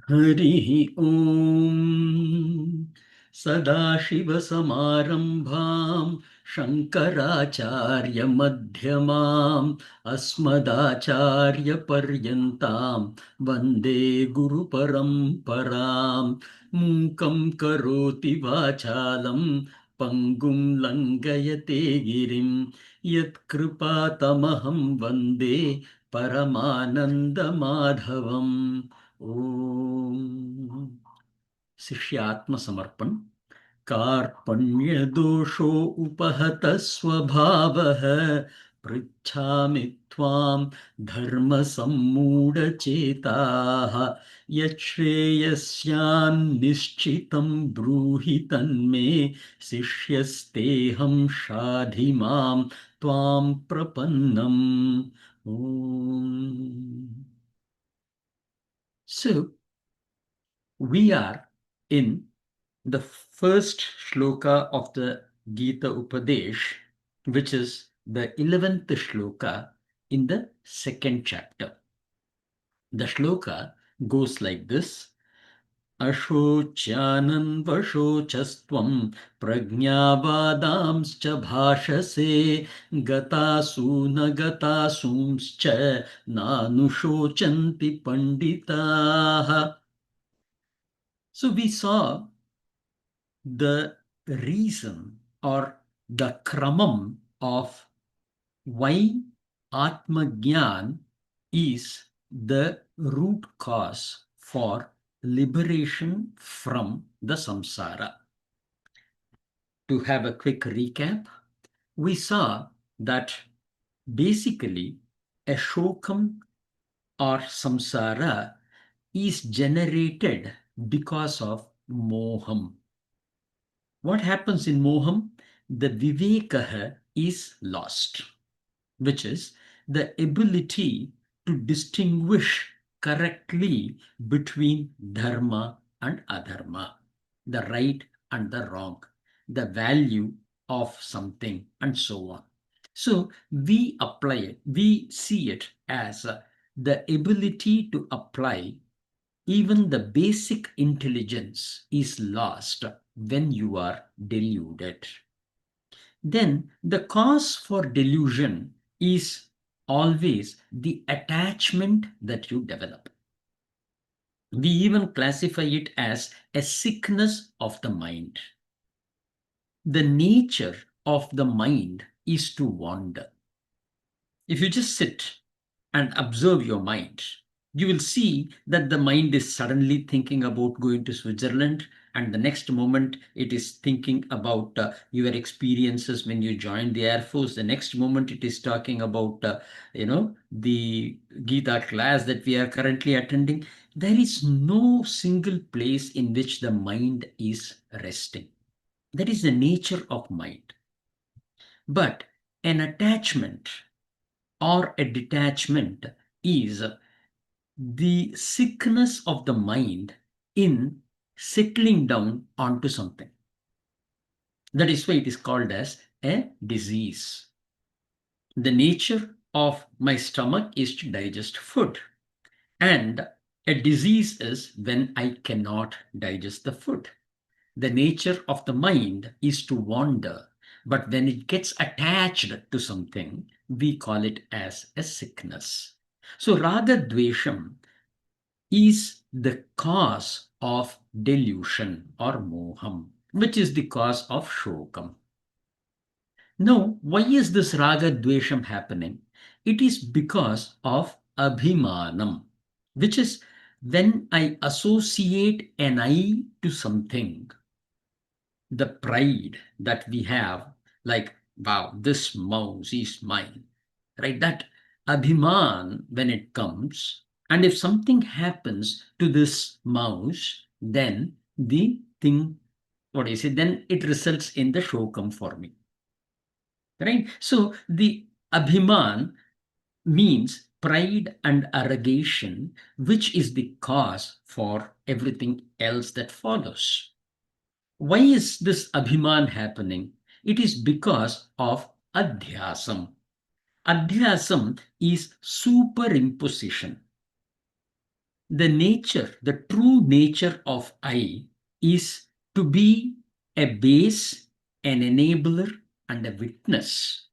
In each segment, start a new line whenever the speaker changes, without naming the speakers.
Harihi Om Sadashivasamarambham Shankaracharya Madhyamam Asmadacharya Paryantam Vande Guru Paramparam Munkam Karoti Vachalam Pangum Langayate Girim Yat Kripatamaham Vande Paramananda Madhavam. ओम शिष्य आत्मसमर्पण कार्पण्य दोषो उपहत स्वभावः पृच्छामि त्वां धर्म सम्मूढचेताः यच्छ्रेयस्यान्निश्चितं ब्रूहि तन्मे शिष्यस्तेऽहं शाधि मां त्वां प्रपन्नम् ओम. So we are in the first shloka of the Gita Upadesh, which is the 11th shloka in the second chapter. The shloka goes like this. Ashocyanan vashocastvam prajnavadanschcha bhashase gatasu nagatasumscha nanushocanti panditaha. So we saw the reason or the kramam of why Atma is the root cause for liberation from the samsara. To have a quick recap, we saw that basically a shokam or samsara is generated because of moham. What happens in moham? The vivekaha is lost, which is the ability to distinguish correctly between dharma and adharma, the right and the wrong, the value of something, and so on. So we apply it, we see it as the ability to apply. Even the basic intelligence is lost when you are deluded. Then the cause for delusion is always the attachment that you develop. We even classify it as a sickness of the mind. The nature of the mind is to wander. If you just sit and observe your mind, you will see that the mind is suddenly thinking about going to Switzerland, and the next moment it is thinking about your experiences when you joined the Air Force. The next moment it is talking about, the Gita class that we are currently attending. There is no single place in which the mind is resting. That is the nature of mind. But an attachment or a detachment is the sickness of the mind in settling down onto something. That is why it is called as a disease. The nature of my stomach is to digest food, and a disease is when I cannot digest the food. The nature of the mind is to wander, but when it gets attached to something, we call it as a sickness. So raga dvesham is the cause of delusion or moham, which is the cause of shokam. Now, why is this raga dvesham happening? It is because of abhimanam, which is when I associate an I to something, the pride that we have, like, wow, this mouse is mine, right? That abhiman, when it comes, and if something happens to this mouse, then the thing, what do you say, then it results in the shokam for me, right? So the abhiman means pride and arrogation, which is the cause for everything else that follows. Why is this abhiman happening? It is because of adhyasam. Adhyasam is superimposition. the true nature of I is to be a base, an enabler, and a witness,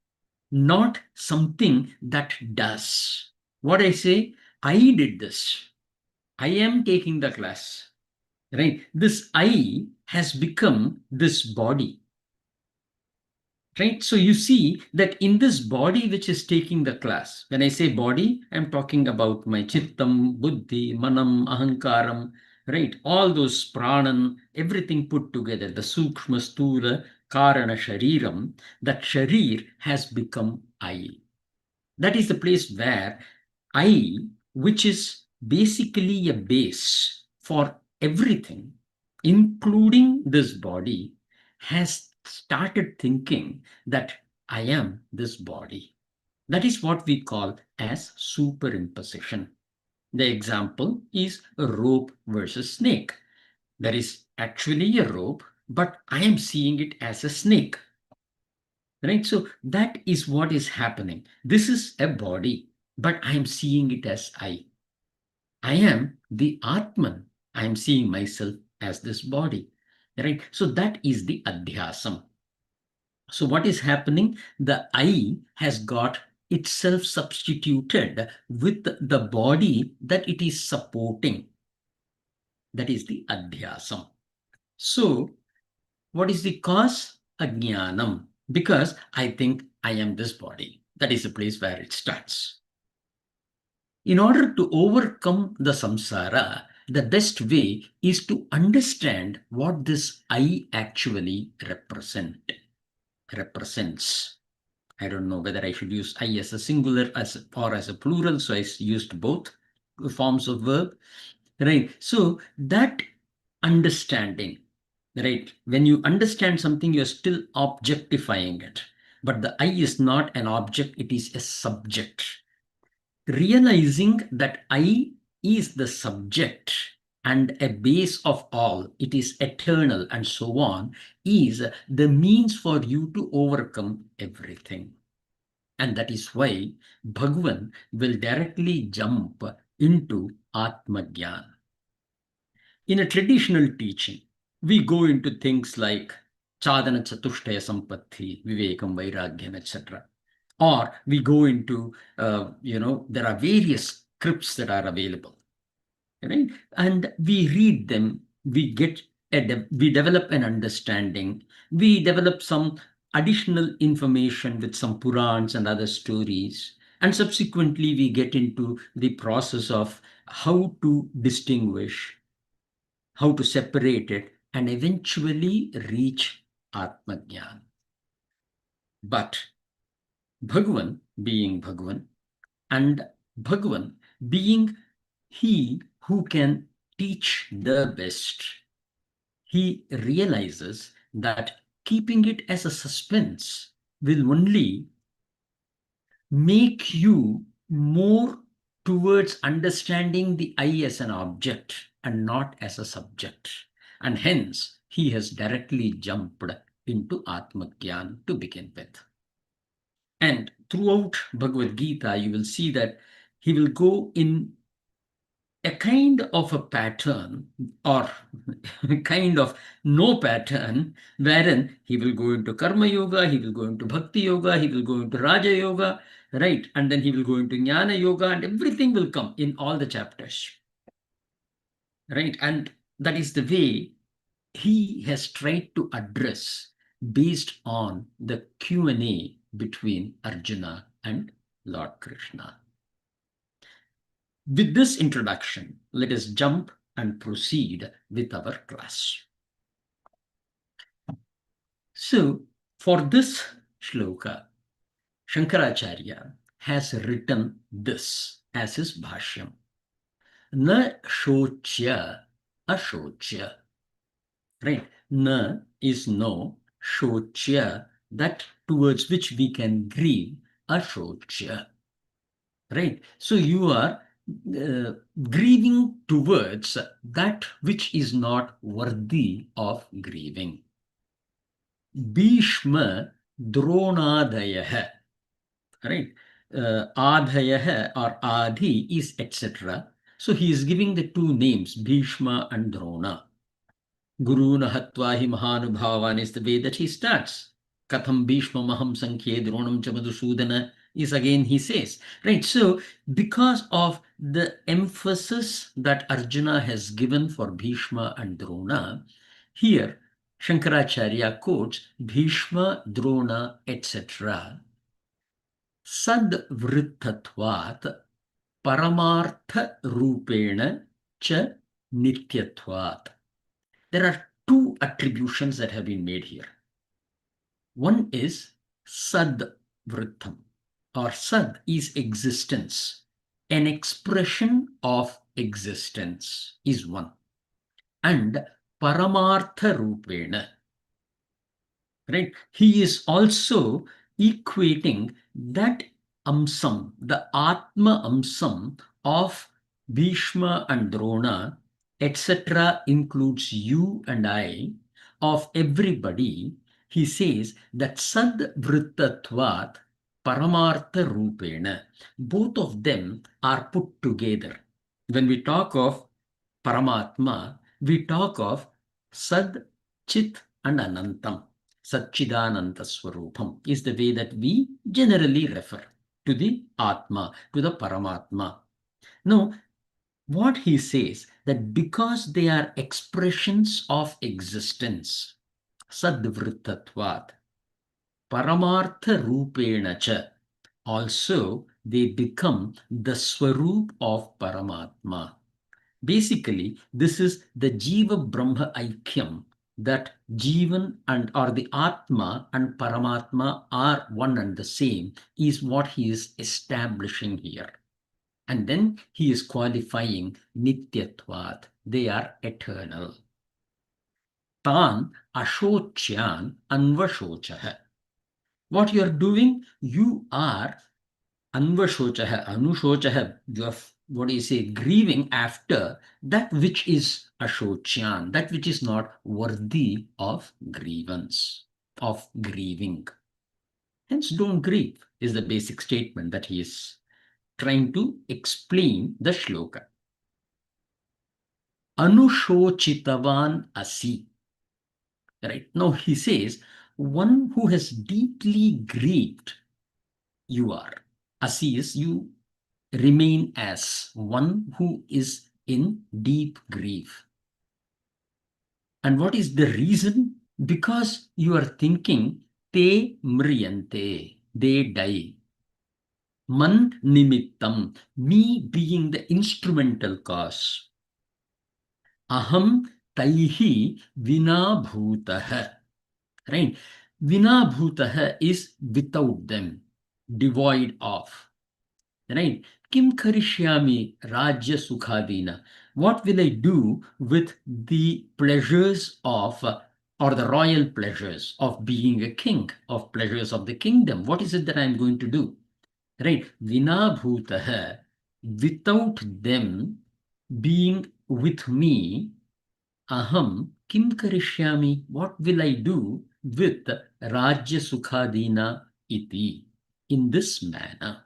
not something that does. What I say, I did this. I am taking the class, right? This I has become this body, right? So you see that in this body which is taking the class, when I say body, I'm talking about my chittam, buddhi, manam, ahankaram, right? All those pranan, everything put together, the sukshma, sthula, karana, shariram, that sharir has become I. That is the place where I, which is basically a base for everything, including this body, has started thinking that I am this body. That is what we call as superimposition. The example is a rope versus snake. There is actually a rope, but I am seeing it as a snake. Right? So that is what is happening. This is a body, but I am seeing it as I. I am the Atman. I am seeing myself as this body. Right? So that is the adhyasam. So what is happening? The I has got itself substituted with the body that it is supporting. That is the adhyasam. So what is the cause? Ajnanam. Because I think I am this body. That is the place where it starts. In order to overcome the samsara, the best way is to understand what this I actually represents. I don't know whether I should use I as a singular or as a plural, so I used both forms of verb. Right. So that understanding, right? When you understand something, you're still objectifying it. But the I is not an object, it is a subject. Realizing that I is the subject and a base of all, it is eternal and so on, is the means for you to overcome everything. And that is why Bhagavan will directly jump into Atma. In a traditional teaching, we go into things like Chadana Chatushtaya Sampatti, Vivekam, Vairagyam, etc. Or we go into, there are various scripts that are available, right? And we read them, we get we develop an understanding, we develop some additional information with some Purans and other stories, and subsequently we get into the process of how to distinguish, how to separate it, and eventually reach Atmajnana. But Bhagavan being Bhagavan, and Bhagavan being he who can teach the best, he realizes that keeping it as a suspense will only make you more towards understanding the I as an object and not as a subject. And hence, he has directly jumped into Atmagyan to begin with. And throughout Bhagavad Gita, you will see that he will go in a kind of a pattern or kind of no pattern, wherein he will go into karma yoga, he will go into bhakti yoga, he will go into raja yoga, right? And then he will go into jnana yoga, and everything will come in all the chapters, right? And that is the way he has tried to address based on the Q&A between Arjuna and Lord Krishna. With this introduction, let us jump and proceed with our class. So, for this shloka, Shankaracharya has written this as his bhashyam. Na shochya ashochya. Right? Na is no, shochya, that towards which we can grieve, ashochya. Right? So you are grieving towards that which is not worthy of grieving. Bhishma Dronadayah. Right? Adhayah or Adhi is etc. So he is giving the two names, Bhishma and Drona. Guruna hatva hi mahanubhavan is the way that he starts. Katham Bhishma maham Samkhya Dronam cha Madhusudana is again he says. Right. So because of the emphasis that Arjuna has given for Bhishma and Drona, here Shankaracharya quotes Bhishma, Drona, etc. Sad vrittatvat paramartha rupena cha nityatvat. There are two attributions that have been made here. One is sad vrittam, or sad is existence. An expression of existence is one. And paramartha rupena, right? He is also equating that amsam, the Atma amsam of Bhishma and Drona, etc., includes you and I, of everybody. He says that sad vrittatvat paramartha rupena, both of them are put together. When we talk of Paramatma, we talk of Sad, Chit, and Anantam. Satchidananta Swarupam is the way that we generally refer to the Atma, to the Paramatma. Now, what he says that because they are expressions of existence, Sadvrittatvat, Paramartha Rupena cha, also they become the Swarup of Paramatma. Basically, this is the Jiva Brahma Aikyam, that Jivan and or the Atma and Paramatma are one and the same, is what he is establishing here. And then he is qualifying Nityatvat. They are eternal. Tan Ashocyan Anvashochaha. What you are doing, you are Anvashochaha, Anushochaha, you are, what do you say, grieving after that which is Ashocyan, that which is not worthy of grievance, of grieving. Hence, don't grieve, is the basic statement that he is trying to explain the shloka. Anushochitavan asi. Right. Now he says, one who has deeply grieved, you are. Asi is you remain as one who is in deep grief. And what is the reason? Because you are thinking, te mriyante, they die. Man nimittam, me being the instrumental cause. Aham taihi vinabhutah. Right? Vinabhutah is without them, devoid of. Right? Kim karishyami rajya sukhadina. What will I do with the pleasures of, or the royal pleasures of being a king, of pleasures of the kingdom? What is it that I'm going to do? Right? Vinabhutah, without them being with me, aham kim karishyami. What will I do with rajya sukhadina iti? In this manner.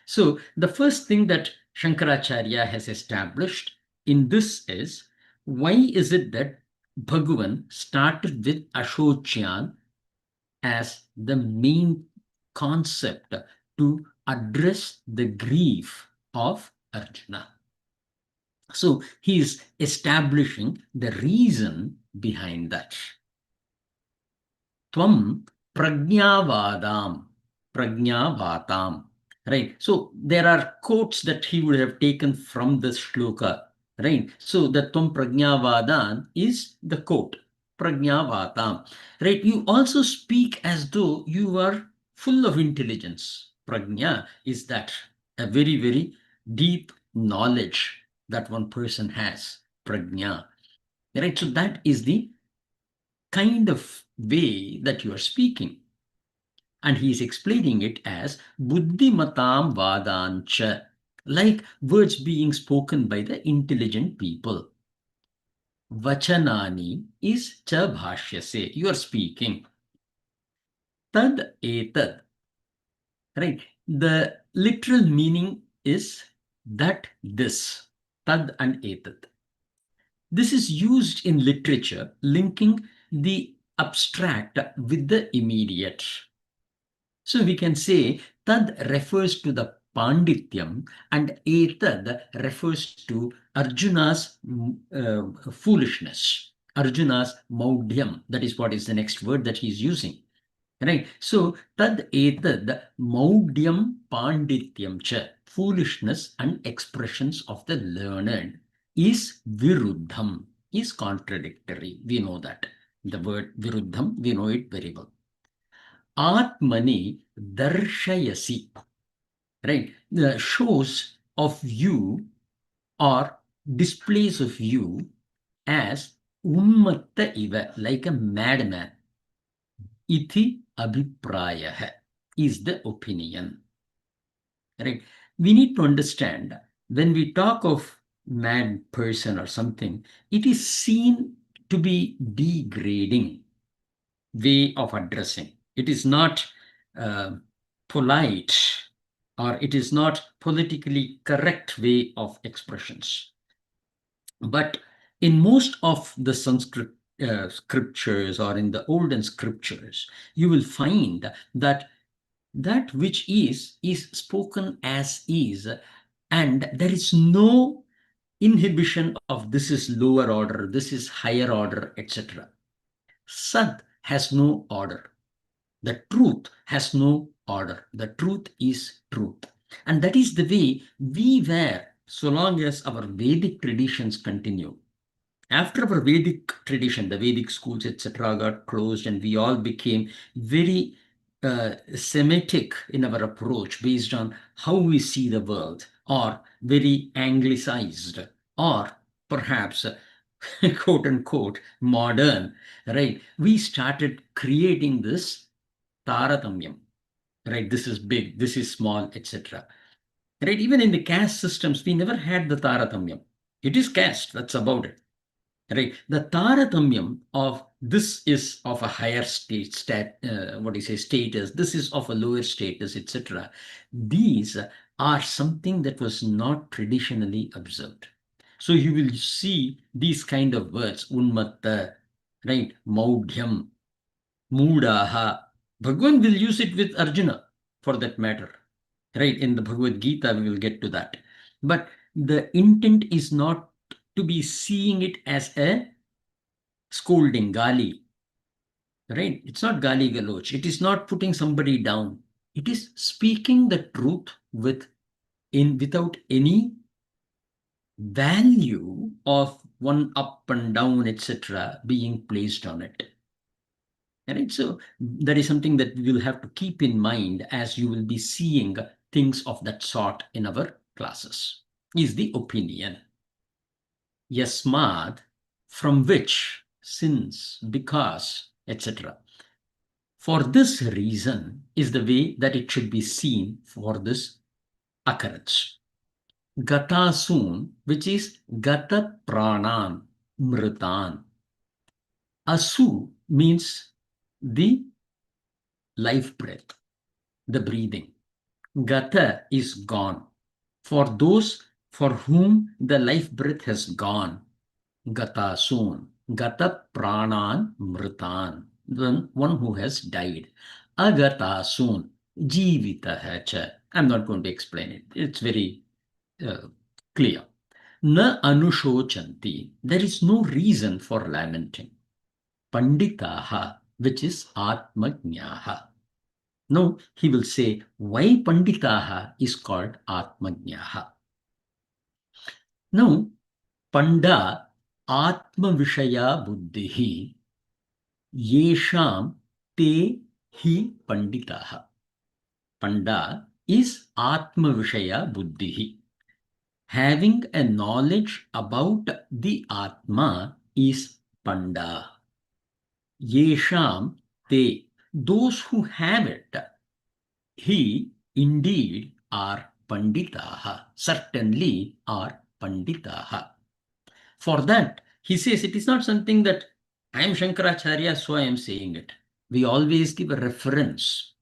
So the first thing that Shankaracharya has established in this is, why is it that Bhagavan started with Ashocyan as the main concept to address the grief of Arjuna? So he is establishing the reason behind that. Tvam prajnavadam, prajnavatam. Right. So there are quotes that he would have taken from this shloka. Right. So the Tvam prajnavadan is the quote. Prajnavatam. Right. You also speak as though you are full of intelligence. Prajna is that a very, very deep knowledge that one person has. Prajna. Right. So that is the kind of way that you are speaking. And he is explaining it as buddhimatam vadancha, like words being spoken by the intelligent people. Vachanani is cha bhashyase, you are speaking. Tad etad, right? The literal meaning is that this. tad and etat. This is used in literature, linking the abstract with the immediate. So we can say tad refers to the pandityam and etad refers to Arjuna's foolishness, Arjuna's maudhyam. That is what is the next word that he is using. Right. So tad etad maudhyam pandityam cha, foolishness and expressions of the learned, is viruddham, is contradictory. We know that. The word viruddham, we know it very well. Atmani darshayasi, right? The shows of you or displays of you as ummatta iva, like a madman. Iti abhiprayah is the opinion. Right? We need to understand when we talk of mad person or something, it is seen to be degrading way of addressing. It is not polite, or it is not politically correct way of expressions. But in most of the Sanskrit scriptures, or in the olden scriptures, you will find that that which is spoken as is, and there is no inhibition of this is lower order, this is higher order, etc. Sat has no order. The truth has no order. The truth is truth. And that is the way we were, so long as our Vedic traditions continue. After our Vedic tradition, the Vedic schools, etc., got closed, and we all became very Semitic in our approach based on how we see the world, or very anglicized, or perhaps quote unquote modern, right? We started creating this taratamyam, right? This is big, this is small, etc. Right? Even in the caste systems, we never had the taratamyam. It is caste, that's about it. Right? The taratamyam of this is of a higher status, this is of a lower status, etc. These are something that was not traditionally observed. So you will see these kind of words, unmatta, right? Maudhyam, Moodaha. Bhagavan will use it with Arjuna, for that matter. Right? In the Bhagavad Gita, we will get to that. But the intent is not to be seeing it as a scolding, gali. Right? It's not gali galoch. It is not putting somebody down. It is speaking the truth without any value of one up and down, etc., being placed on it. Right? So that is something that we will have to keep in mind as you will be seeing things of that sort in our classes, is the opinion. Yasmad, from which, since, because, etc. For this reason is the way that it should be seen for this occurrence. Gata soon, which is gata pranan, mritan. Asu means the life breath, the breathing. Gata is gone. For those for whom the life breath has gone, gata soon, gata pranan mritan, the one who has died. Agata soon, jivita cha. I'm not going to explain it. It's very clear. Na anushochanti. There is no reason for lamenting. Panditaha, which is atmajnaha. Now he will say why Panditaha is called Atmajnaha. Now, Panda Atma Vishaya Buddhihi Yesham Te Hi Panditaha. Panda is Atma Vishaya Buddhihi. Having a knowledge about the Atma is Panda. Yesham Te, those who have it, he indeed are panditaha, certainly are panditaha. For that, he says it is not something that I am Shankaracharya, so I am saying it. We always give a reference.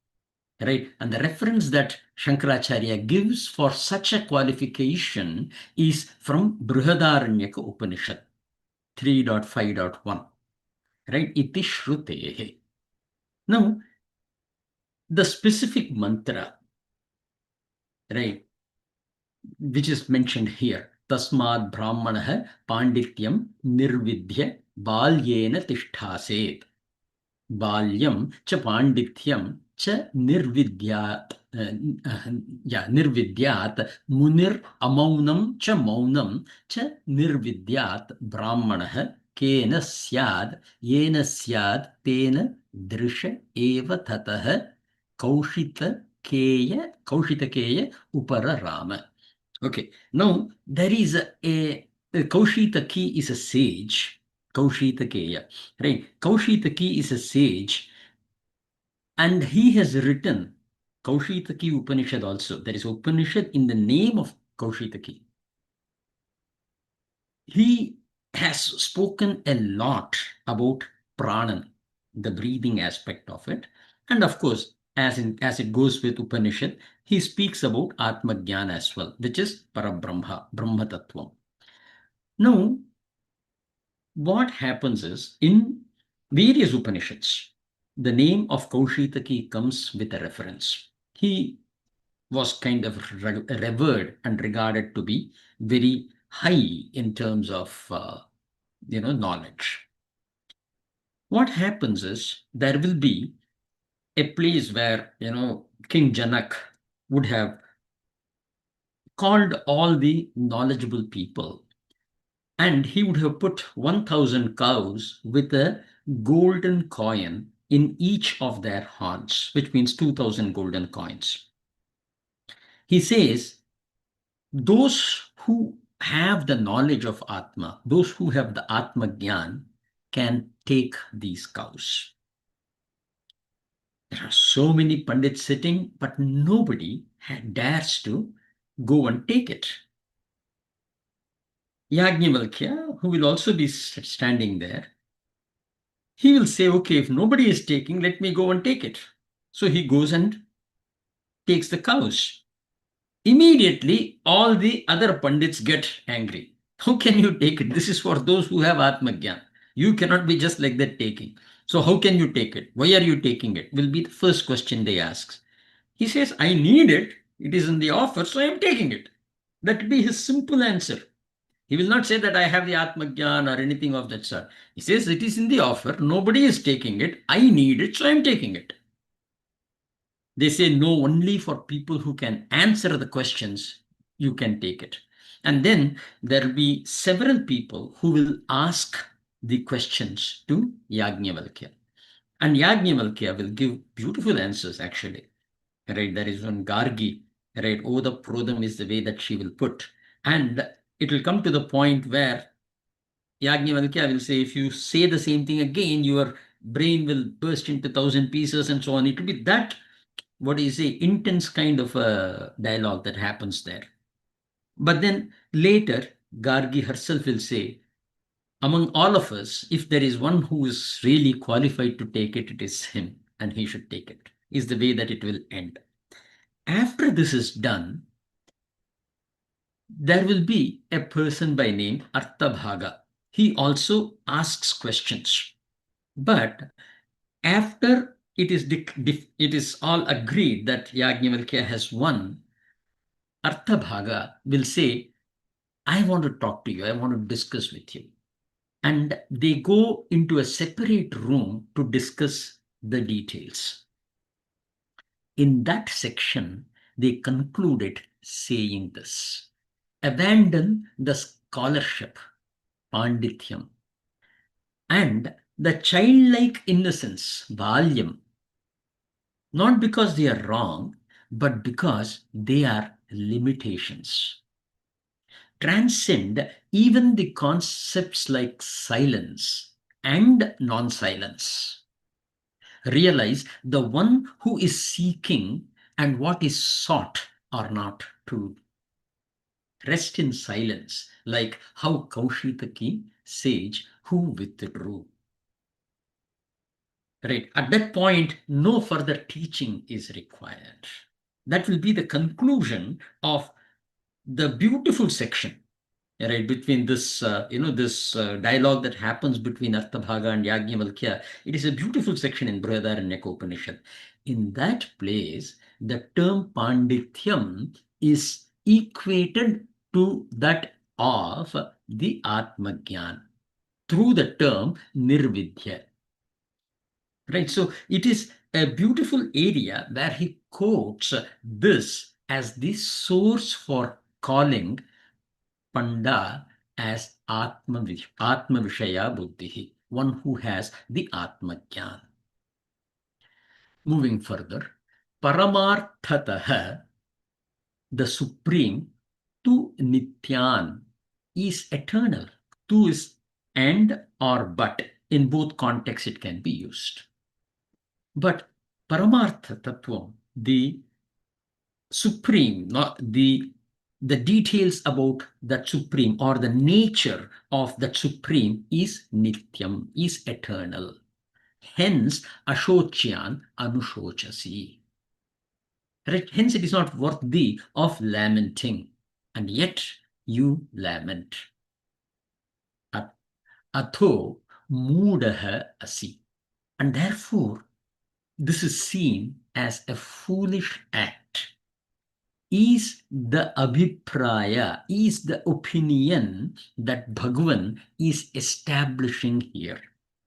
right? And the reference that Shankaracharya gives for such a qualification is from Brihadaranyaka Upanishad 3.5.1, right? Iti Shrutehe. Now, the specific mantra, right, which is mentioned here, Tasmad Brahmanah Pandityam Nirvidya Balyena Tishthased. Balyam cha Pandityam cha Nirvidyat. Nirvidyat Munir Amaunam cha Maunam cha Nirvidyat Brahmanah Kena Syad Yena Syad Tena Drisha Eva Tatah Kaushita Keya Upara Rama. Okay, now there is a Kaushitaki is a sage. Kaushitakeya, right? Kaushitaki is a sage, and he has written Kaushitaki Upanishad also. There is Upanishad in the name of Kaushitaki. He has spoken a lot about Pranan, the breathing aspect of it. And of course, as it goes with Upanishad, he speaks about Atma Jnana as well, which is Parabrahma, Brahma Tattvam. Now, what happens is in various Upanishads, the name of Kaushitaki comes with a reference. He was kind of revered and regarded to be very high in terms of knowledge. What happens is there will be a place where King Janak would have called all the knowledgeable people, and he would have put 1,000 cows with a golden coin in each of their horns, which means 2,000 golden coins. He says, those who have the knowledge of Atma, those who have the Atma Jnana, can take these cows. There are so many Pandits sitting, but nobody dares to go and take it. Yajnavalkya, who will also be standing there, he will say, okay, if nobody is taking, let me go and take it. So he goes and takes the cows. Immediately, all the other Pandits get angry. How can you take it? This is for those who have Atma Jnana. You cannot be just like that taking. So how can you take it? Why are you taking it? Will be the first question they ask. He says, I need it. It is in the offer, so I am taking it. That will be his simple answer. He will not say that I have the Atma Jnana or anything of that sort. He says it is in the offer. Nobody is taking it. I need it, so I am taking it. They say no, only for people who can answer the questions, you can take it. And then there will be several people who will ask the questions to Yajnavalkya. And Yajnavalkya will give beautiful answers, actually. Right? There is one Gargi, right? Oh, the prodam is the way that she will put. And it will come to the point where Yajnavalkya will say, if you say the same thing again, your brain will burst into 1,000 pieces and so on. It will be that, what do you say, intense kind of a dialogue that happens there. But then later, Gargi herself will say, among all of us, if there is one who is really qualified to take it, it is him, and he should take it, is the way that it will end. After this is done, there will be a person by name Arthabhaga. He also asks questions. But after it is all agreed that Yajnavalkya has won, Arthabhaga will say, I want to talk to you, I want to discuss with you. And they go into a separate room to discuss the details. In that section, they concluded saying this: abandon the scholarship, pandityam, and the childlike innocence, balyam, not because they are wrong, but because they are limitations. Transcend even the concepts like silence and non-silence. Realize the one who is seeking and what is sought are not true. Rest in silence, like how Kaushitaki, sage, who withdrew. Right? At that point, no further teaching is required. That will be the conclusion of the beautiful section, right, between this, this dialogue that happens between Arthabhaga and Yajnavalkya. It is a beautiful section in Brihadaranyaka Upanishad. In that place, the term Pandityam is equated to that of the Atmagyan through the term Nirvidya. Right, so it is a beautiful area where he quotes this as the source for calling Panda as Atma Vishaya Buddhi, one who has the Atma Jnana. Moving further, Paramarthataha, the supreme, tu Nityan, is eternal. Tu is and or but. In both contexts, it can be used. But Paramartha Tattvam, the supreme, not the details about that supreme or the nature of that supreme is nityam, is eternal. Hence, ashocyan anushochasi. Right? Hence, it is not worthy of lamenting, and yet you lament. Atho moodaha asi. And therefore, this is seen as a foolish act. Is the abhipraya, is the opinion that Bhagavan is establishing here.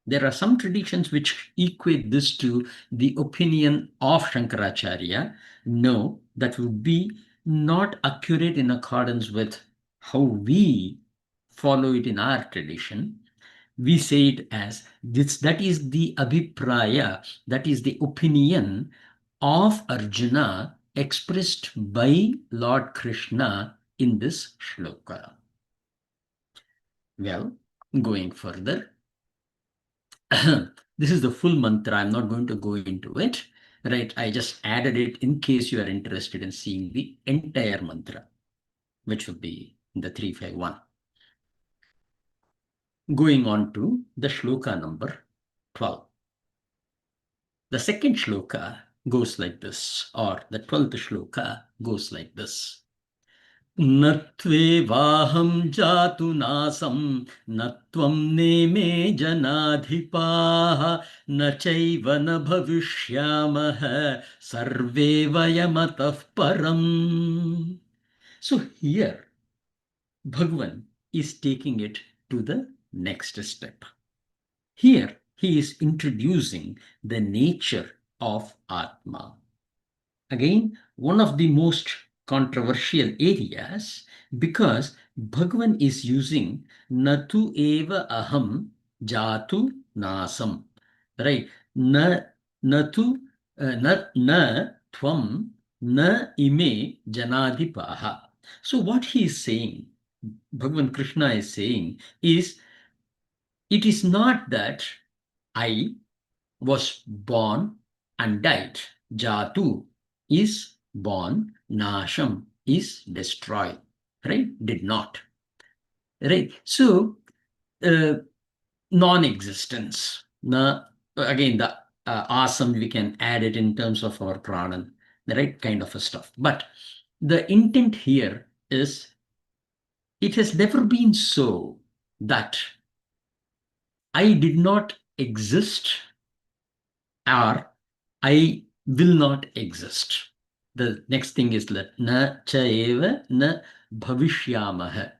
There are some traditions which equate this to the opinion of Shankaracharya. No, that would be not accurate in accordance with how we follow it in our tradition. We say it as this, that is the abhipraya, that is the opinion of Arjuna expressed by Lord Krishna in this shloka. Well, going further, this is the full mantra. I'm not going to go into it, right? I just added it in case you are interested in seeing the entire mantra, which would be the 351. Going on to the shloka number 12. The second shloka goes like this, or the 12th shloka goes like this. Natvevaham jatu nasam natvam neme janadhipaha nachaiva na bhavishyamaha sarve vayamatah param. So here, Bhagavan is taking it to the next step. Here, he is introducing the nature of Atma. Again, one of the most controversial areas, because Bhagavan is using natu eva aham jatu nasam, right? Natu na tvam na ime janadipaha. So what he is saying, Bhagavan Krishna is saying, is it is not that I was born and died. Jatu is born, Nasham is destroyed, right? Did not, right? So, non-existence. Again, the asam, we can add it in terms of our pranan, the right kind of a stuff. But the intent here is it has never been so that I did not exist or I will not exist. The next thing is that na cha eva na bhavishyamaha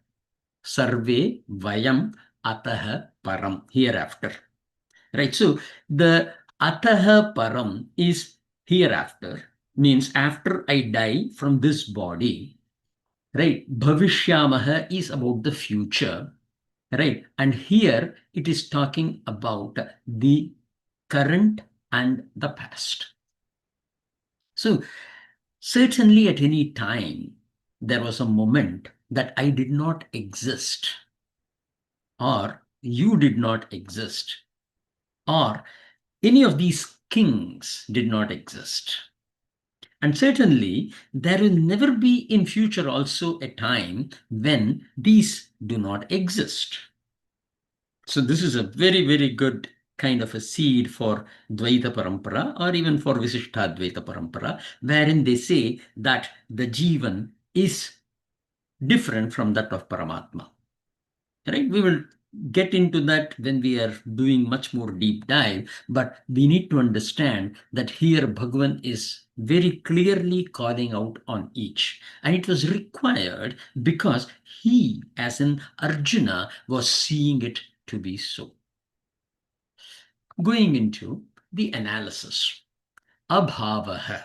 sarve vayam ataha param, hereafter. Right, so the ataha param is hereafter, means after I die from this body, right? Bhavishyamaha is about the future, right? And here it is talking about the current and the past. So certainly at any time, there was a moment that I did not exist, or you did not exist, or any of these kings did not exist. And certainly, there will never be in future also a time when these do not exist. So this is a very, very good kind of a seed for Dvaita Parampara or even for Visishtha Dvaita Parampara, wherein they say that the Jeevan is different from that of Paramatma. Right? We will get into that when we are doing much more deep dive, but we need to understand that here Bhagavan is very clearly calling out on each. And it was required because he, as in Arjuna, was seeing it to be so. Going into the analysis, abhavaha,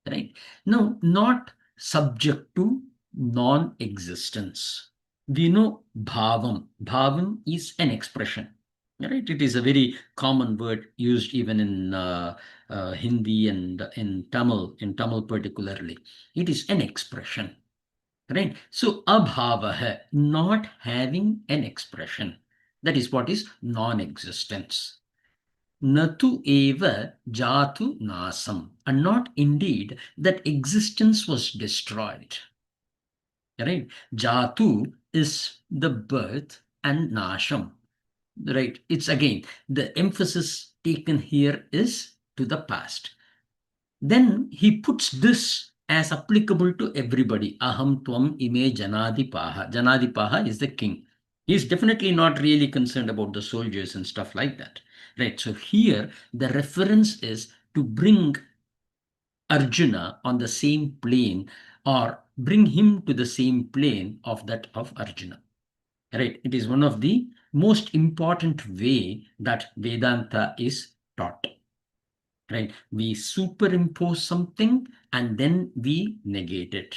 right? No, not subject to non-existence. We know bhavam. Bhavam is an expression, right? It is a very common word used even in Hindi and in Tamil particularly. It is an expression, right? So abhavaha, not having an expression. That is what is non-existence. Natu eva jatu nasam, and not indeed that existence was destroyed. Right? Jatu is the birth and nasham. Right? It's again, the emphasis taken here is to the past. Then he puts this as applicable to everybody. Aham tvam ime janadipaha. Janadipaha is the king. He's definitely not really concerned about the soldiers and stuff like that. Right. So here the reference is to bring Arjuna on the same plane, or bring him to the same plane of that of Arjuna. Right. It is one of the most important way that Vedanta is taught. Right. We superimpose something and then we negate it.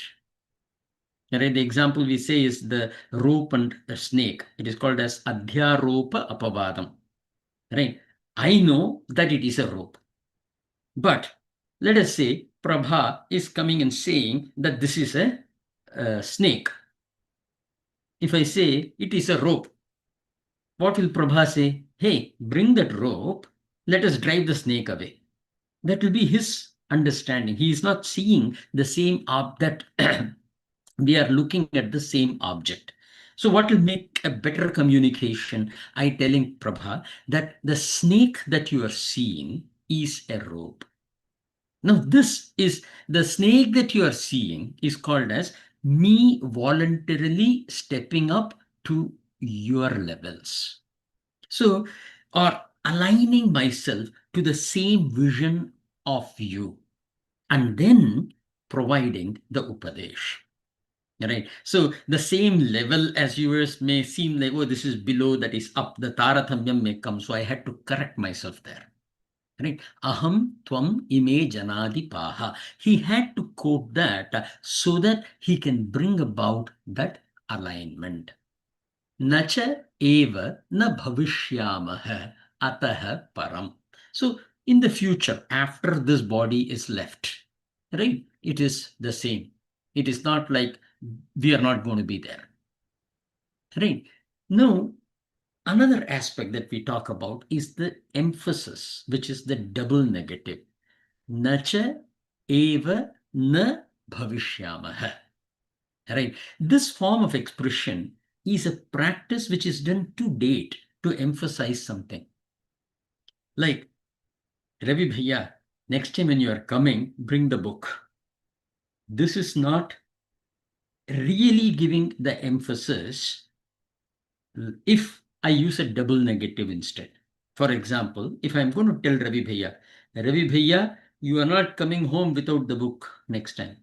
Right. The example we say is the rope and a snake. It is called as adhyaropa apavadam. Right. I know that it is a rope. But let us say Prabha is coming and saying that this is a snake. If I say it is a rope, what will Prabha say? Hey, bring that rope. Let us drive the snake away. That will be his understanding. He is not seeing the same object. We are looking at the same object. So what will make a better communication? I telling Prabha that the snake that you are seeing is a rope. Now, this is the snake that you are seeing is called as me voluntarily stepping up to your levels. So, or aligning myself to the same vision of you, and then providing the upadesh. Right. So the same level as viewers may seem like, oh, this is below, that is up. The tarathamyam may come. So I had to correct myself there. Right? Aham tvam ime janadipaha. He had to quote that so that he can bring about that alignment. Nacha eva na bhavishyamaha ataha param. So in the future, after this body is left, right, it is the same. It is not like we are not going to be there. Right? Now, another aspect that we talk about is the emphasis, which is the double negative. Nacha eva na bhavishyamaha. Right? This form of expression is a practice which is done to date to emphasize something. Like, Ravi Bhaiya, next time when you are coming, bring the book. This is not really giving the emphasis if I use a double negative instead. For example, if I'm going to tell Ravi Bhaiya, you are not coming home without the book next time.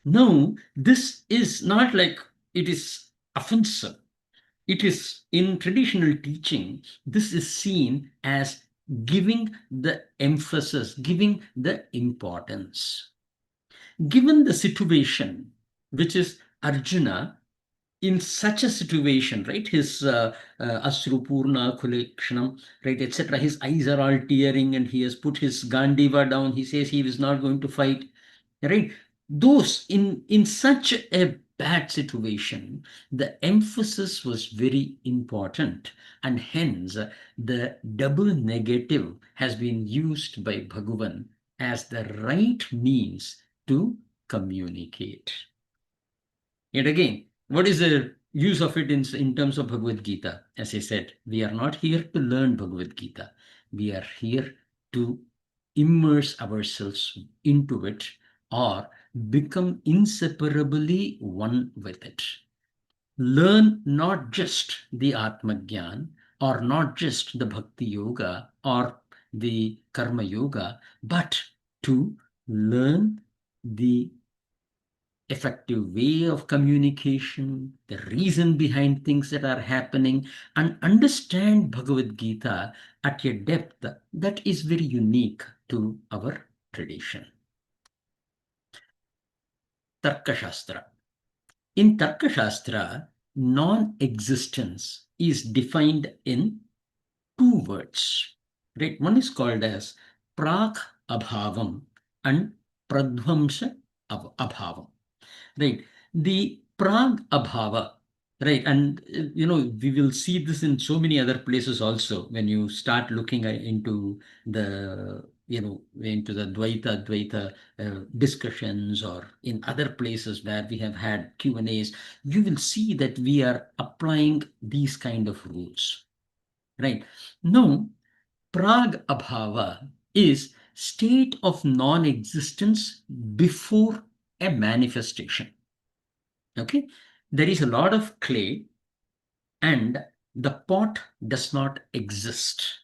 No, this is not like it is offensive. It is in traditional teaching, this is seen as giving the emphasis, giving the importance. Given the situation, which is Arjuna, in such a situation, right, his Asrupurna Kulekshanam, right, etc., his eyes are all tearing and he has put his Gandiva down. He says he is not going to fight, right? Those in such a bad situation, the emphasis was very important, and hence the double negative has been used by Bhagavan as the right means to communicate. Yet again, what is the use of it in terms of Bhagavad Gita. As I said, we are not here to learn Bhagavad Gita. We are here to immerse ourselves into it or become inseparably one with it. Learn not just the Atma or not just the Bhakti Yoga or the Karma Yoga, but to learn the effective way of communication, the reason behind things that are happening, and understand Bhagavad Gita at a depth that is very unique to our tradition. Tarkashastra. In Tarkashastra, non-existence is defined in two words. Right? One is called as prak abhavam and pradvamsa abhavam. Right? The prag abhava, right? And we will see this in so many other places also when you start looking into the into the Dvaita discussions, or in other places where we have had Q&As, you will see that we are applying these kind of rules, right? Now, prag abhava is state of non-existence before a manifestation. Okay, there is a lot of clay and the pot does not exist.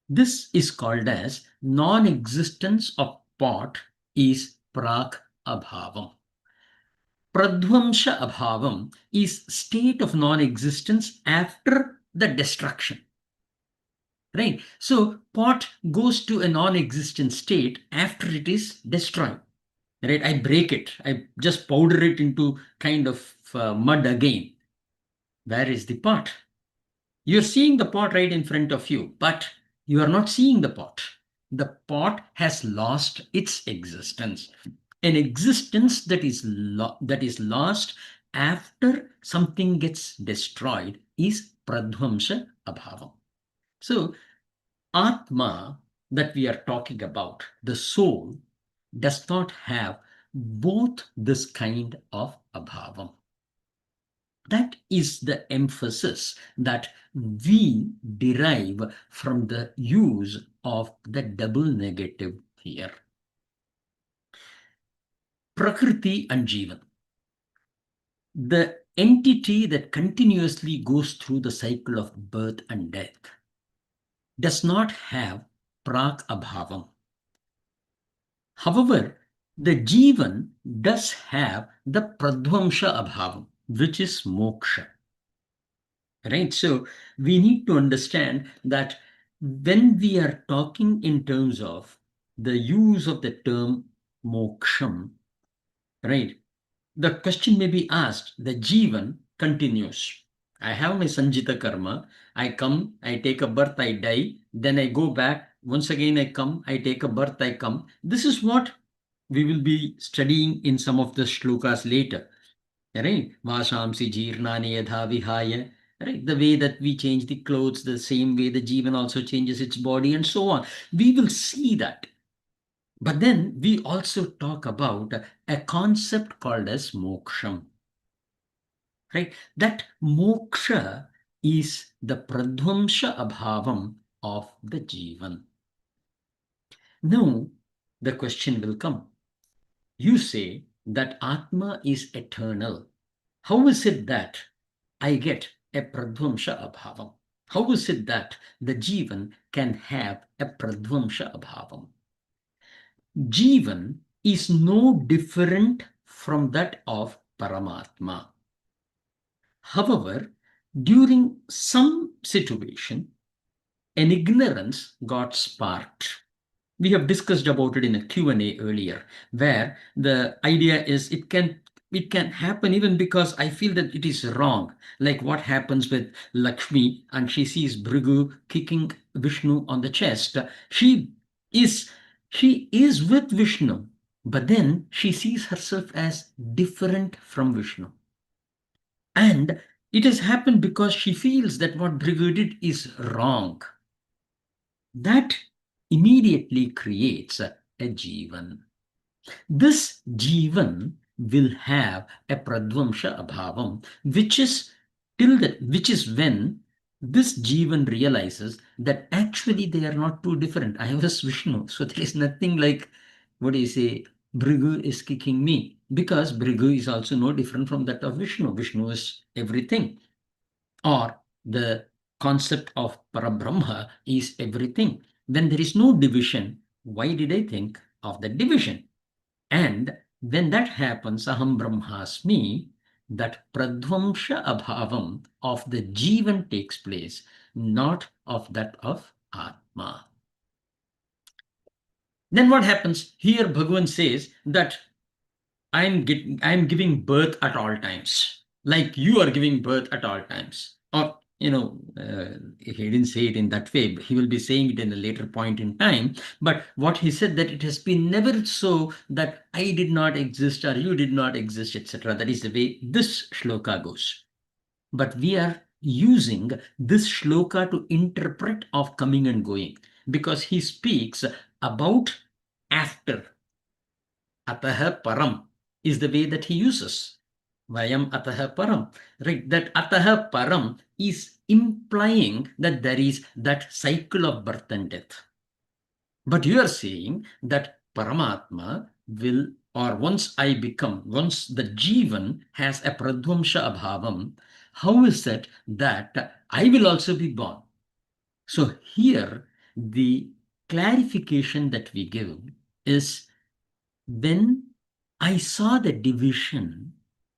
This is called as non-existence of pot is prak abhavam. Pradvamsha abhavam is state of non-existence after the destruction. Right? So pot goes to a non-existent state after it is destroyed. Right? I break it. I just powder it into kind of mud again. Where is the pot? You're seeing the pot right in front of you, but you are not seeing the pot. The pot has lost its existence. An existence that is lost after something gets destroyed is pradvamsa abhavam. So, Atma that we are talking about, the soul, does not have both this kind of abhavam. That is the emphasis that we derive from the use of the double negative here. Prakriti and Jeevan. The entity that continuously goes through the cycle of birth and death does not have prak abhavam. However, the Jeevan does have the pradvamsha abhavam, which is moksha. Right? So we need to understand that when we are talking in terms of the use of the term moksham, right? The question may be asked, the Jeevan continues. I have my Sanjita karma. I come, I take a birth, I die. Then I go back. Once again, I come, I take a birth, I come. This is what we will be studying in some of the shlokas later. Right? Vashamsi jirnani yadha vihaya. Right? The way that we change the clothes, the same way the Jeevan also changes its body, and so on. We will see that. But then we also talk about a concept called as moksham. Right? That moksha is the pradvamsha abhavam of the Jeevan. Now, the question will come. You say that Atma is eternal. How is it that I get a pradvamsha abhavam? How is it that the Jeevan can have a pradvamsha abhavam? Jeevan is no different from that of Paramatma. However, during some situation, an ignorance got sparked. We have discussed about it in a Q&A earlier, where the idea is it can happen even because I feel that it is wrong. Like what happens with Lakshmi, and she sees Bhrigu kicking Vishnu on the chest. She is with Vishnu, but then she sees herself as different from Vishnu. And it has happened because she feels that what Bhrigu did is wrong. That immediately creates a Jeevan. This Jeevan will have a pradvamsha abhavam, which is till that, which is when this Jeevan realizes that actually they are not too different. I was Vishnu, so there is nothing like, what do you say, Bhrigu is kicking me, because Bhrigu is also no different from that of Vishnu. Vishnu is everything, or the concept of Parabrahma is everything. When there is no division, why did I think of the division? And when that happens, aham brahmasmi, that pradvamsha abhavam of the Jeevan takes place, not of that of Atma. Then what happens? Here Bhagavan says that I'm giving birth at all times, like you are giving birth at all times. Or, he didn't say it in that way, he will be saying it in a later point in time. But what he said, that it has been never so that I did not exist or you did not exist, etc. That is the way this shloka goes. But we are using this shloka to interpret of coming and going, because he speaks about after. Ataha param is the way that he uses. Vayam ataha param. Right? That ataha param is implying that there is that cycle of birth and death. But you are saying that Paramatma will, or once the Jeevan has a pradvamsha abhavam, how is it that I will also be born? So here, the clarification that we give is, when I saw the division,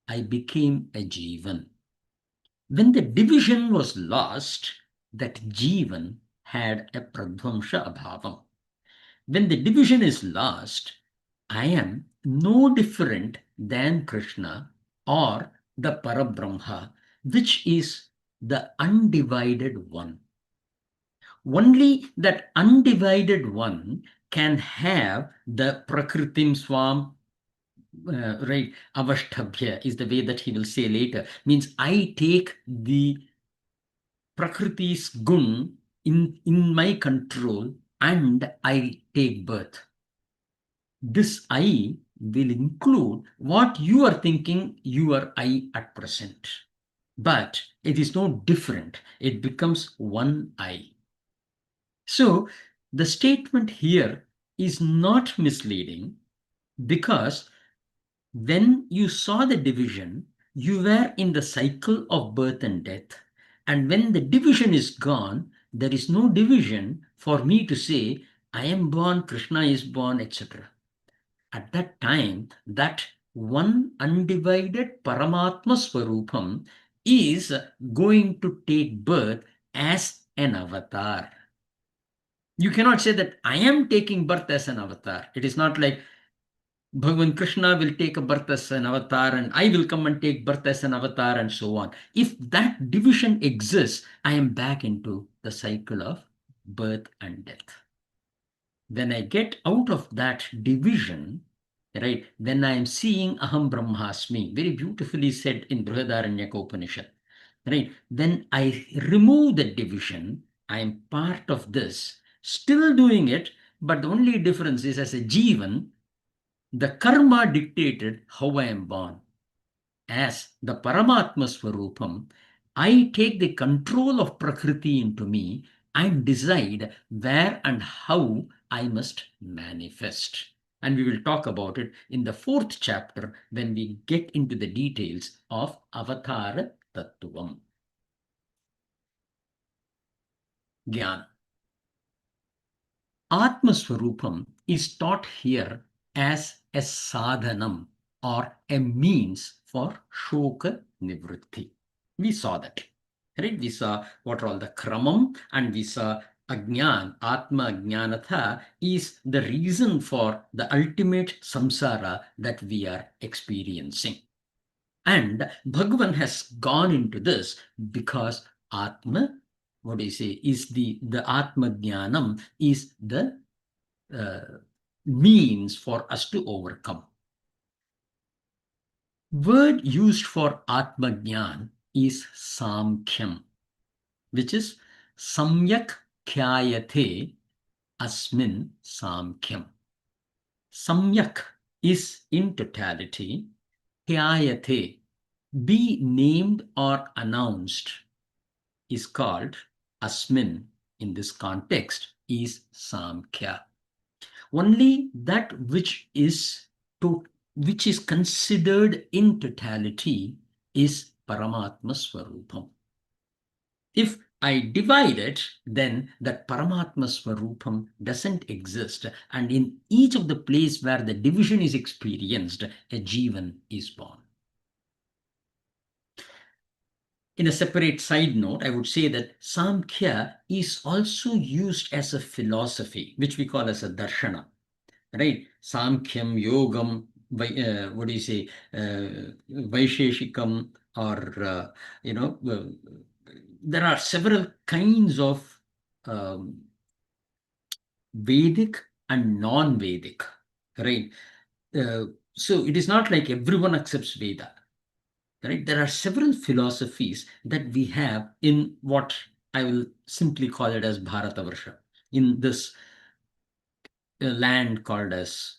I became a Jeevan. When the division was lost, that Jeevan had a pradvamsha abhavam. When the division is lost, I am no different than Krishna or the Parabrahma, which is the undivided one. Only that undivided one can have the Prakritim Swam, right, avashtabhya is the way that he will say later. Means I take the Prakriti's gun in my control and I take birth. This I will include what you are thinking you are I at present. But it is no different. It becomes one I. So the statement here is not misleading, because when you saw the division, you were in the cycle of birth and death. And when the division is gone, there is no division for me to say, I am born, Krishna is born, etc. At that time, that one undivided Paramatma Swarupam is going to take birth as an avatar. You cannot say that I am taking birth as an avatar. It is not like Bhagavan Krishna will take a birth as an avatar and I will come and take birth as an avatar and so on. If that division exists, I am back into the cycle of birth and death. When I get out of that division, right, when I am seeing Aham Brahmasmi, very beautifully said in Brihadaranyaka Upanishad, right, when I remove the division, I am part of this, still doing it, but the only difference is, as a Jeevan, the karma dictated how I am born. As the Paramatma Swarupam, I take the control of Prakriti into me and decide where and how I must manifest. And we will talk about it in the 4th chapter when we get into the details of Avatara Tattvam. Gyan. Atma Swarupam is taught here as a sadhanam, or a means for shoka nivritti. We saw that, right? We saw what are all the kramam, and we saw ajnan, atma ajnanatha is the reason for the ultimate samsara that we are experiencing. And Bhagavan has gone into this because atma, what do you say, is the atma jnanam is the means for us to overcome. Word used for Atma Jnan is Samkhyam, which is Samyak Khyayate Asmin Samkhyam. Samyak is in totality, Khyayate be named or announced is called asmin in this context is Samkhya. Only that which is considered in totality is Paramatma Swarupam. If I divide it, then that Paramatma Swarupam doesn't exist. And in each of the place where the division is experienced, a Jeevan is born. In a separate side note, I would say that Samkhya is also used as a philosophy, which we call as a darshana, right? Samkhyam, Yogam, what do you say, Vaiseshikam, or, there are several kinds of um, Vedic and non-Vedic, right? So it is not like everyone accepts Veda. Right? There are several philosophies that we have in what I will simply call it as Bharatavarsha, in this land called as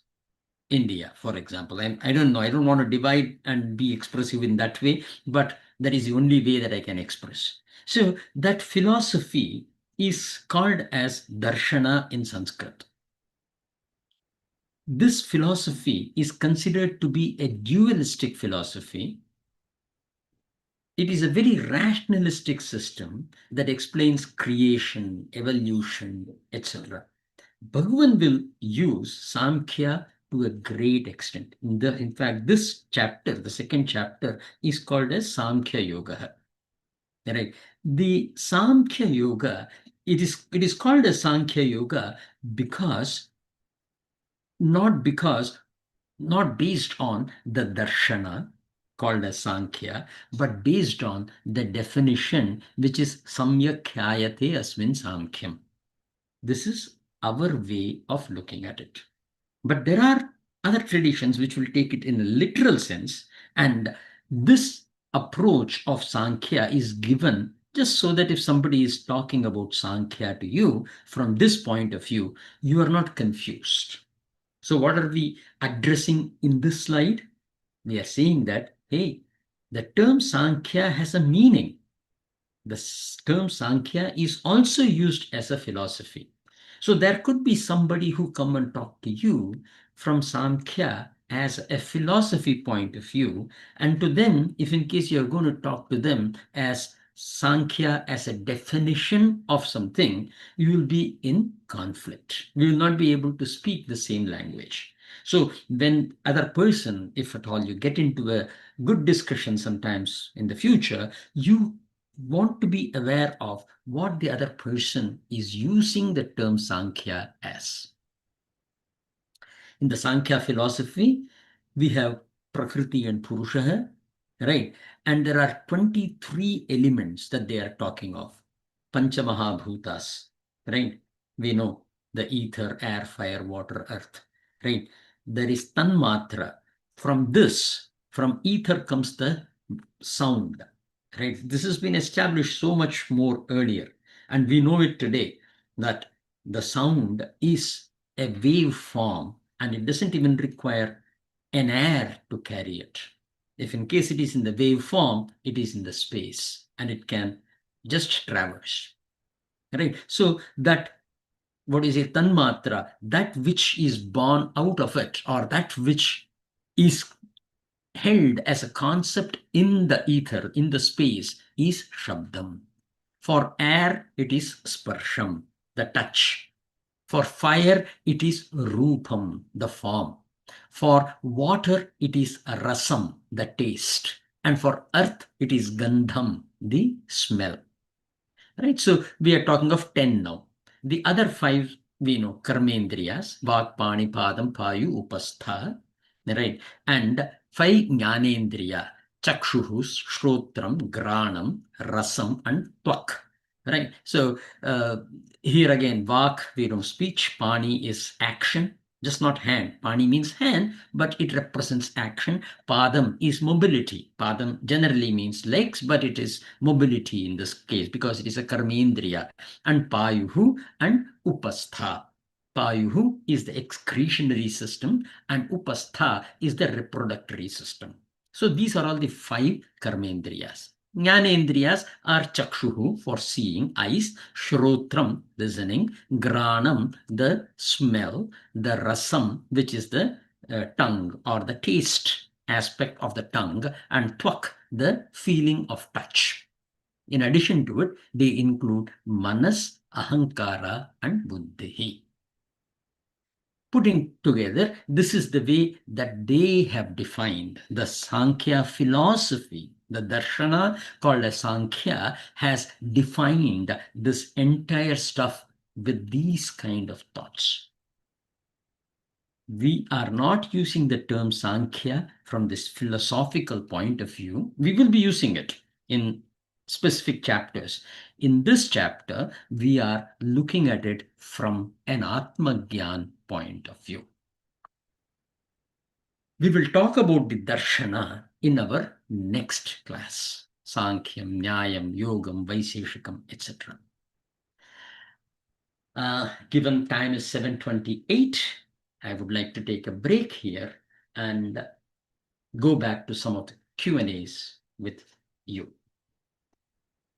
India, for example. And I don't know, I don't want to divide and be expressive in that way, but that is the only way that I can express. So that philosophy is called as Darshana in Sanskrit. This philosophy is considered to be a dualistic philosophy. It is a very rationalistic system that explains creation, evolution, etc. Bhagavan will use Samkhya to a great extent. In fact, this chapter, the second chapter, is called as Samkhya Yoga. Right? The Samkhya Yoga, it is called as Samkhya Yoga because not based on the darshana called as Sankhya, but based on the definition which is samyak khyayate asmin samkhyam. This is our way of looking at it. But there are other traditions which will take it in a literal sense, and this approach of Sankhya is given just so that if somebody is talking about Sankhya to you from this point of view, you are not confused. So what are we addressing in this slide? We are saying that, hey, the term Sankhya has a meaning. The term Sankhya is also used as a philosophy. So there could be somebody who come and talk to you from Samkhya as a philosophy point of view, and to them, if in case you're going to talk to them as Sankhya as a definition of something, you will be in conflict. We will not be able to speak the same language. So when other person, if at all you get into a good discussion sometimes in the future, you want to be aware of what the other person is using the term Sankhya as. In the Sankhya philosophy, we have Prakriti and Purusha, right? And there are 23 elements that they are talking of. Panchamahabhutas, right? We know the ether, air, fire, water, earth, right? There is Tanmatra. From ether comes the sound, right? This has been established so much more earlier. And we know it today that the sound is a wave form and it doesn't even require an air to carry it. If in case it is in the wave form, it is in the space and it can just traverse, right? So that, what is it, tanmatra, that which is born out of it, or that which is held as a concept in the ether, in the space, is shabdam. For air, it is sparsham, the touch. For fire, it is rupam, the form. For water, it is rasam, the taste. And for earth, it is gandham, the smell. Right? So we are talking of 10 now. The other 5, we know, karmendriyas, vak, pani, padam, payu, upastha, right? And 5 jnanendriya, chakshuhu, shrotram, granam, rasam, and twak. Right? So here again, vak, we know speech, pani is action, just not hand. Pani means hand, but it represents action. Padam is mobility. Padam generally means legs, but it is mobility in this case because it is a karmendriya. And payuhu and upastha. Payuhu is the excretionary system and upastha is the reproductory system. So these are all the 5 karmendriyas. Jnanendriyas are chakshuhu for seeing, eyes, shrotram, listening, granam, the smell, the rasam, which is the tongue or the taste aspect of the tongue, and tvak, the feeling of touch. In addition to it, they include manas, ahankara, and buddhi. Putting together, this is the way that they have defined the Samkhya philosophy. The darshana called as Samkhya has defined this entire stuff with these kind of thoughts. We are not using the term Samkhya from this philosophical point of view. We will be using it in specific chapters. In this chapter, we are looking at it from an Atma point of view. We will talk about the darshana in our next class. Sankhyam, Nyayam, Yogam, Vaiseshikam, etc. Given time is 7:28, I would like to take a break here and go back to some of the Q&As with you.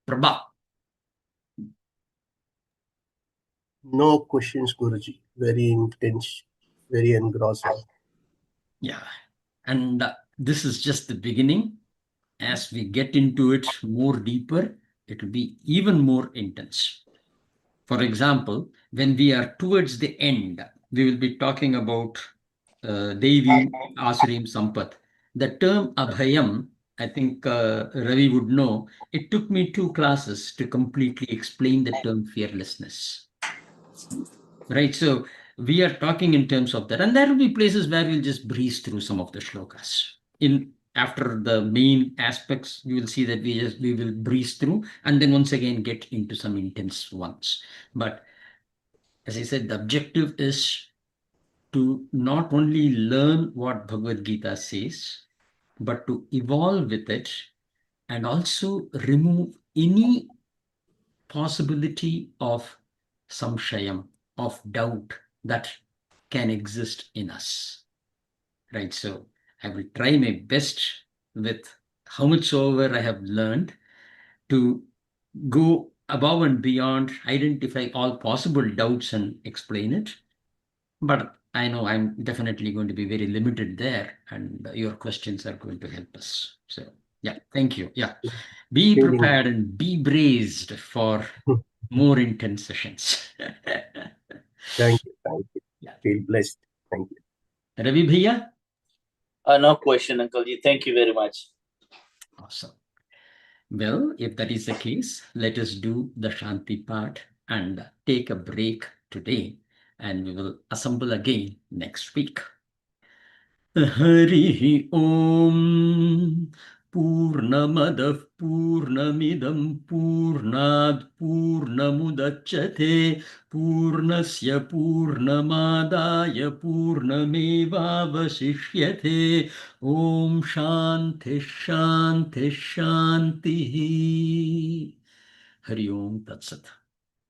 Prabha.
No questions, Guruji. Very intense, very engrossing.
Yeah. And this is just the beginning. As we get into it more deeper, it will be even more intense. For example, when we are towards the end, we will be talking about Devi Asurim Sampat. The term abhayam, I think Ravi would know, it took me 2 classes to completely explain the term fearlessness. Right, so we are talking in terms of that, and there will be places where we'll just breeze through some of the shlokas. After the main aspects, you will see that we will breeze through, and then once again get into some intense ones. But as I said, the objective is to not only learn what Bhagavad Gita says, but to evolve with it and also remove any possibility of samshayam, of doubt that can exist in us. Right? So I will try my best with how much soever I have learned to go above and beyond, identify all possible doubts and explain it. But I know I'm definitely going to be very limited there, and your questions are going to help us. So, yeah, thank you. Yeah, be
Feeling.
prepared and be braced for more intense sessions.
Thank you. Thank you.
Yeah.
Feel blessed. Thank you.
Ravi Bhaiya?
No question, Uncle Ji. Thank you very much.
Awesome. Well, if that is the case, let us do the Shanti part and take a break today, and we will assemble again next week. Harihi Om Purnamadah Purnamidam Purnad Purnamudachyate Purnasya Purnamadaya Purnamevavasishyate Om Shanti Shanti Shanti Hari Om Tat Sat.